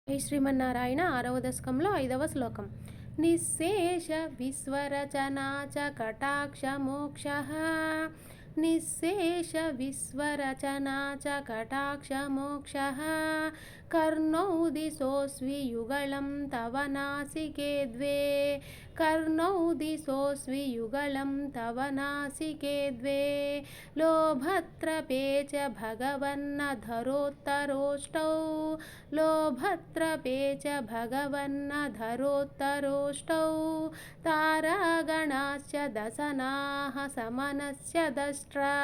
ఈ శ్రీమన్నారాయణ 6వ దశకంలో 5వ శ్లోకం. నిశ్శేష విశ్వరచనా చ కటాక్ష మోక్షః. నిశ్శేష విశ్వరచనా చ కటాక్ష మోక్షః. కర్ణౌ దిశోస్వియుగళం తవ నాసికే ద్వే. కర్ణౌ దిశోస్వియుగళం తవ నాసికే ద్వే. లోభత్రపే చ భగవన్నధరోత్తరోష్టౌ. लोभत्रपे च भगवन्नधरोत्तरोष्टौ. तारागणाश्च दशनाः समनस्य दष्ट्रा.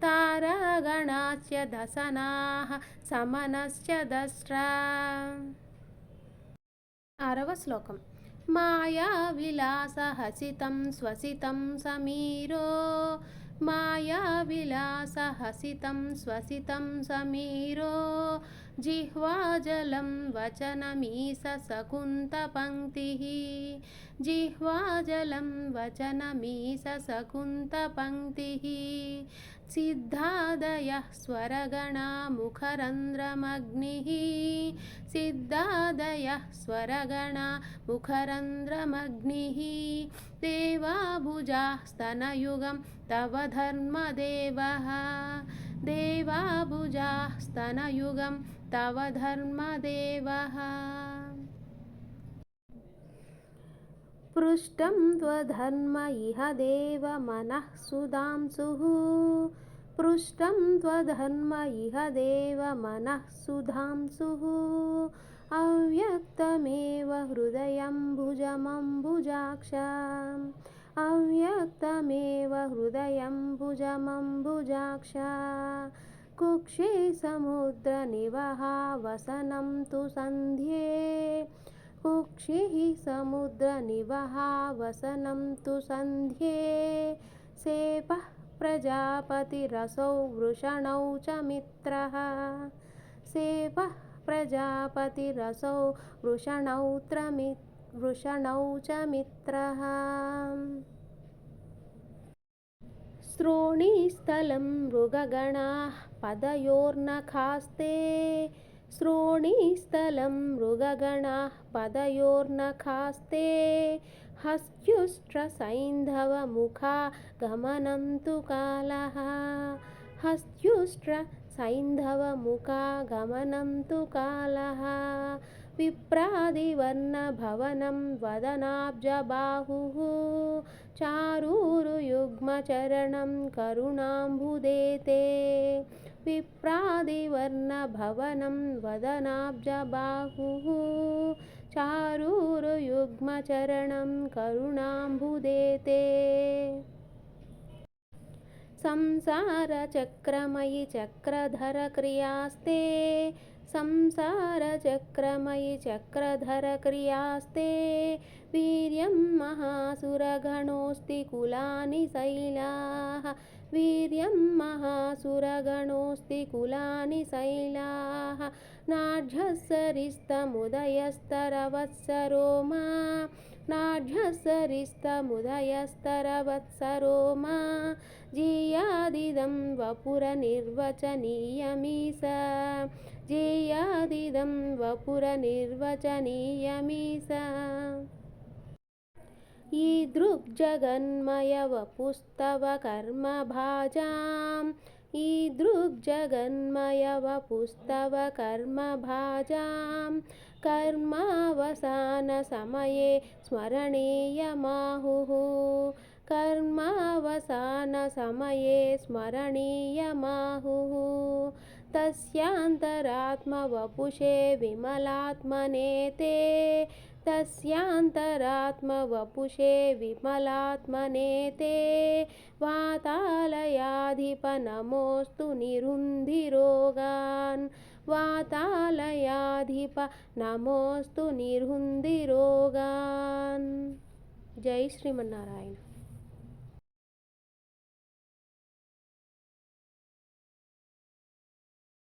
तारागणाश्च दशनाः समनस्य दष्ट्रा. 6వ శ్లోకం. మాయా విలాసహసితం స్వసితం సమీరో. మాయా విలాసహసితం స్వసితం సమీరో. జిహ్వాజలం వచనమీశ సకుంతపంక్తిః. జిహ్వాజలం వచనమీశ సకుంతపంక్తిః. సిద్ధాదయః స్వరగణా ముఖరంధ్రమగ్నిః. సిద్ధాదయః స్వరగణా ముఖరంధ్రమగ్నిః. దేవాభుజాः స్తనయుగం తవ ధర్మదేవः. దేవాభుజాः స్తనయుగం తవ ధర్మదేవः. పృష్టం త్వధర్మ ఇహ దేవ మనః సుధాంశుః. పృష్టం త్వధర్మ ఇహ దేవ మనః సుధాంశుః. అవ్యక్తమేవ హృదయంబుజమంబుజాక్ష. అవ్యక్తమేవ హృదయంబుజమంబుజాక్ష. కుక్షే సముద్రనివహావసనం తు సంధ్యే. కుక్షిః సముద్రనివహావసనం తు సంధ్యే. సేపః ప్రజాపతిరసౌ వృషణౌ చ మిత్రः. సేపః ప్రజాపతిరసౌ వృషణౌ చ మిత్రः. శ్రోణీస్థలం మృగగణాః పదయోర్నఖాస్తే. శ్రోణీస్థలం మృగగణాః పదయోర్నఖాస్తే. హస్త్యుష్ట్రసైంధవముఖా గమనం తు కాలః. హస్త్యుష్ట్రసైంధవముఖా గమనం తు కాలః. విప్రాదివర్ణభవనం వదనాబ్జబాహుః. చారూరుయుగ్మచరణం కరుణాంబుదేతే. విప్రాదివర్ణభవనం వదనాబ్జబాహుః. చారూరుయుగ్మచరణం కరుణాంబుదేతే. సంసారచక్రమయి చక్రధరక్రియాస్తే. సంసారచక్రమయి చక్రధరక్రియాస్తే. వీర్యం మహాసురగణోऽస్తి కులాని శైలాః. వీర్యం మహాసురగణోऽస్తి కులాని శైలాః. నాఢ్యస్సరిస్తముదయస్తరవత్సరో మా. నాఢ్యస్సరిస్తముదయస్తరవత్సరో మా. జియాదిదం వపురనిర్వచనీయమీశ. జియాదిదం వపురనిర్వచనీయమీశ. ఈదృగ్జగన్మయ వపుస్తవ కర్మభాజాం. ఈదృగ్జగన్మయ వపుస్తవ కర్మభాజాం. కర్మావసానసమయే స్మరణీయమాహుః. కర్మావసానసమయే స్మరణీయమాహుః. తస్యాంతరాత్మవపుషే విమలాత్మనే తే. తస్యాంతరాత్మవపుషే విమలాత్మనే తే. వాతాలయాధిప నమోऽస్తు నిరుంధిరోగాన్. వాతాలయాధిప నమోऽస్తు నిరుంధిరోగాన్. జై శ్రీమన్నారాయణ.